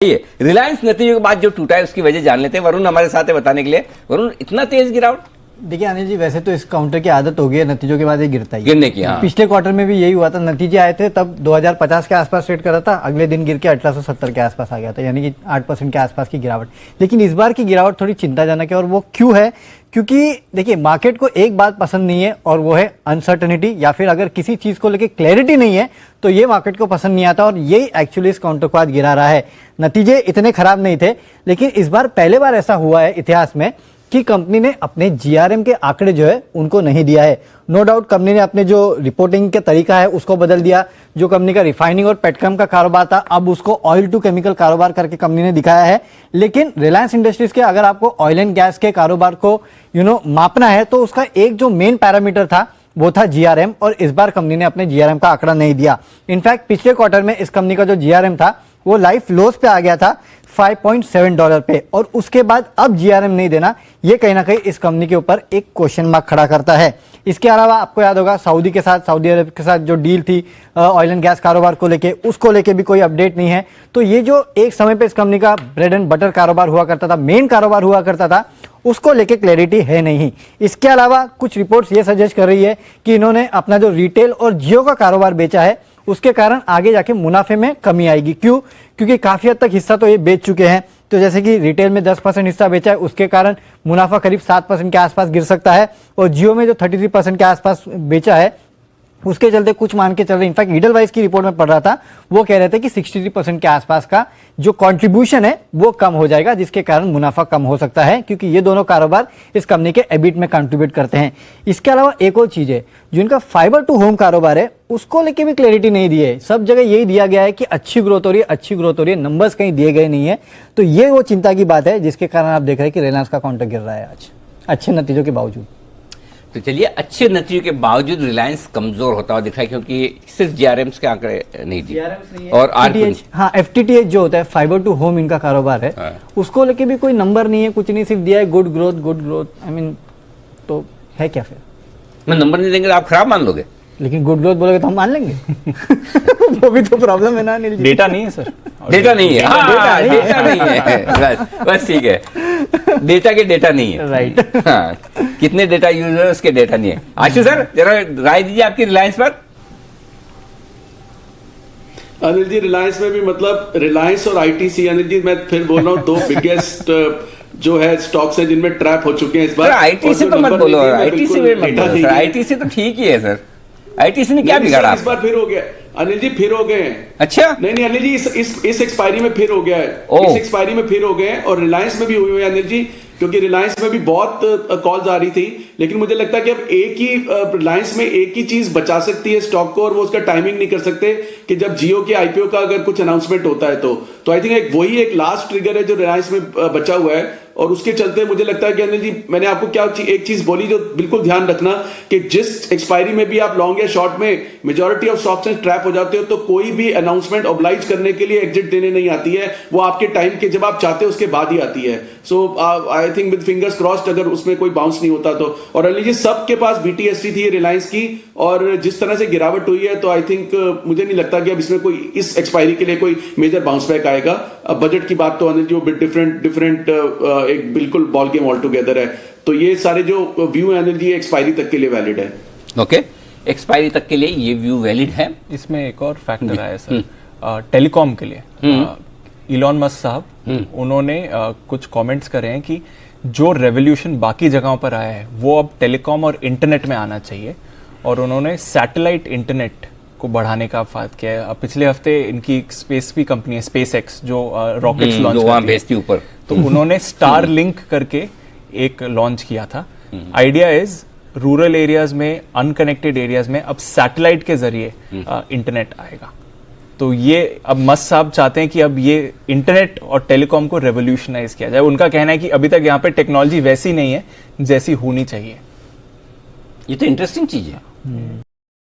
रिलायंस नतीजों के बाद जो टूटा है उसकी वजह जान लेते हैं। वरुण हमारे साथ है बताने के लिए। वरुण, इतना तेज गिरावट? देखिए अनिल जी, वैसे तो इस काउंटर की आदत हो गई है नतीजों के बाद ये गिरता ही गिरने की। हाँ। पिछले क्वार्टर में भी यही हुआ था, नतीजे आए थे तब 2050 के आसपास ट्रेड कर रहा था, अगले दिन गिर के 1870 के आसपास आ गया था, यानी कि 8% के आसपास की गिरावट। लेकिन इस बार की गिरावट थोड़ी चिंताजनक है, और वो क्यों है? क्योंकि देखिए मार्केट को एक बात पसंद नहीं है, और वो है अनसर्टेनिटी, या फिर अगर किसी चीज को लेकर क्लैरिटी नहीं है तो ये मार्केट को पसंद नहीं आता, और यही एक्चुअली इस काउंटर को आज गिरा रहा है। नतीजे इतने खराब नहीं थे, लेकिन इस बार पहले बार ऐसा हुआ है इतिहास में कि कंपनी ने अपने जीआरएम के आंकड़े जो है उनको नहीं दिया है। नो डाउट कंपनी ने अपने जो रिपोर्टिंग का तरीका है उसको बदल दिया। जो कंपनी का रिफाइनिंग और पेट्रोकेम का कारोबार था, अब उसको ऑयल टू केमिकल कारोबार करके कंपनी ने दिखाया है। लेकिन रिलायंस इंडस्ट्रीज के अगर आपको ऑयल एंड गैस के कारोबार को मापना है तो उसका एक जो मेन पैरामीटर था वो था जीआरएम, और इस बार कंपनी ने अपने जीआरएम का आंकड़ा नहीं दिया। इनफैक्ट पिछले क्वार्टर में इस कंपनी का जो जीआरएम था वो लाइफ लोस पे आ गया था $5.7 पे, और उसके बाद अब जीआरएम नहीं देना, ये कहीं ना कहीं इस कंपनी के ऊपर एक क्वेश्चन मार्क खड़ा करता है। इसके अलावा आपको याद होगा सऊदी अरब के साथ जो डील थी ऑयल एंड गैस कारोबार को लेके, उसको लेके भी कोई अपडेट नहीं है। तो ये जो एक समय पे इस कंपनी का ब्रेड एंड बटर कारोबार हुआ करता था, मेन कारोबार हुआ करता था, उसको लेके क्लैरिटी है नहीं। इसके अलावा कुछ रिपोर्ट्स ये सजेस्ट कर रही है कि इन्होंने अपना जो रिटेल और जियो का कारोबार बेचा है उसके कारण आगे जाके मुनाफे में कमी आएगी। क्यों? क्योंकि काफी हद तक हिस्सा तो ये बेच चुके हैं। तो जैसे कि रिटेल में 10% हिस्सा बेचा है, उसके कारण मुनाफा करीब 7% के आसपास गिर सकता है, और जियो में जो 33% के आसपास बेचा है उसके चलते कुछ मान के चल रहे, इनफैक्ट ईडलवाइज की रिपोर्ट में पढ़ रहा था, वो कह रहे थे कि 63% के आसपास का जो कंट्रीब्यूशन है वो कम हो जाएगा, जिसके कारण मुनाफा कम हो सकता है, क्योंकि ये दोनों कारोबार इस कंपनी के एबिट में कंट्रीब्यूट करते हैं। इसके अलावा एक और चीज है, जो इनका फाइबर टू होम कारोबार है उसको लेके भी क्लैरिटी नहीं दी है। सब जगह यही दिया गया है कि अच्छी ग्रोथ हो रही है, नंबर्स कहीं दिए गए नहीं है। तो ये वो चिंता की बात है जिसके कारण आप देख रहे हैं कि रिलायंस का काउंटर गिर रहा है आज, अच्छे नतीजों के बावजूद। तो चलिए, अच्छे नतीजों के बावजूद रिलायंस कमजोर होता हुआ दिख रहा है, क्योंकि सिर्फ जीआरएम्स के आंकड़े नहीं दिए और हाँ, एफटीटीएच जो होता है फाइबर टू होम इनका कारोबार है, उसको लेके भी कोई नंबर नहीं है, कुछ नहीं, सिर्फ दिया है गुड ग्रोथ। आई मीन तो है क्या फिर? मैं नंबर नहीं देंगे तो आप खराब मान लोगे, लेकिन गुड ग्रोथ बोलोगे तो हम मान लेंगे। वो भी तो प्रॉब्लम है ना अनिल जी। डेटा नहीं है सर, डेटा नहीं है। हाँ, डेटा नहीं है, बस ठीक है, डेटा के डेटा नहीं है। राइट। हाँ, कितने डेटा यूजर उसके डेटा नहीं है। आशु सर, जरा राय दीजिए आपकी रिलायंस पर। अनिल जी, रिलायंस में भी मतलब रिलायंस और आईटीसी, अनिल जी मैं फिर बोल रहा हूँ, दो बिगेस्ट जो है स्टॉक्स है जिनमें ट्रैप हो चुके हैं इस बार। आईटीसी तो मत बोलो, आईटीसी तो ठीक ही है सर। आईटीसी ने क्या बिगाड़ा? इस बार फिर हो गया अनिल जी, फिर हो गए हैं। अच्छा, नहीं अनिल जी, इस एक्सपायरी में फिर हो गया है, इस एक्सपायरी में फिर हो गए हैं, और रिलायंस में भी हुए हैं अनिल जी, क्योंकि रिलायंस में भी बहुत कॉल्स आ रही थी। लेकिन मुझे लगता है कि अब एक ही रिलायंस में एक ही चीज बचा सकती है स्टॉक को, और वो उसका टाइमिंग नहीं कर सकते कि जब जियो के आईपीओ का अगर कुछ अनाउंसमेंट होता है तो आई थिंक वही एक लास्ट ट्रिगर है जो रिलायंस में बचा हुआ है। और उसके चलते मुझे लगता है कि अनिल जी, मैंने आपको क्या एक चीज बोली जो बिल्कुल ध्यान रखना, कि जिस एक्सपायरी में भी आप लॉन्ग या शॉर्ट में मेजॉरिटी ऑफ स्टॉक्स में ट्रैप हो जाते हो, तो कोई भी अनाउंसमेंट ऑब्लाइज करने के लिए एग्जिट देने नहीं आती है, वो आपके टाइम के जब आप चाहते हो उसके बाद ही आती है। So I think with fingers crossed अगर उसमें कोई बाउंस नहीं होता तो। और अनिल जी, सबके पास बीटीएसटी थी रिलायंस की, और जिस तरह से गिरावट हुई है तो आई थिंक मुझे नहीं लगता कि अब इसमें कोई इस एक्सपायरी के लिए कोई मेजर बाउंस बैक आएगा। अब बजट की बात तो अनिल जी वो डिफरेंट एक बिल्कुल बॉल गेम ऑल टुगेदर है। तो ये सारे जो व्यू है अनिल जी एक्सपायरी तक के लिए वैलिड है। ओके, एक्सपायरी तक के लिए ये व्यू वैलिड है। इसमें एक और फैक्टर आया सर, टेलीकॉम के लिए इलॉन मस्क साहब, उन्होंने कुछ कमेंट्स करे हैं कि जो रेवोल्यूशन बाकी जगहों पर आया है वो अब टेलीकॉम और इंटरनेट में आना चाहिए, और उन्होंने सैटेलाइट इंटरनेट को बढ़ाने का बात किया है। पिछले हफ्ते इनकी स्पेस की कंपनी है स्पेस एक्स, जो रॉकेट्स लॉन्च करती है ऊपर, तो उन्होंने स्टार लिंक करके एक लॉन्च किया था। आइडिया इज रूरल एरियाज में, अनकनेक्टेड एरियाज में अब सैटेलाइट के जरिए इंटरनेट आएगा। तो ये अब मस्क साहब चाहते हैं कि अब ये इंटरनेट और टेलीकॉम को रेवोल्यूशनाइज किया जाए। उनका कहना है कि अभी तक यहाँ पे टेक्नोलॉजी वैसी नहीं है जैसी होनी चाहिए। ये तो इंटरेस्टिंग चीज है।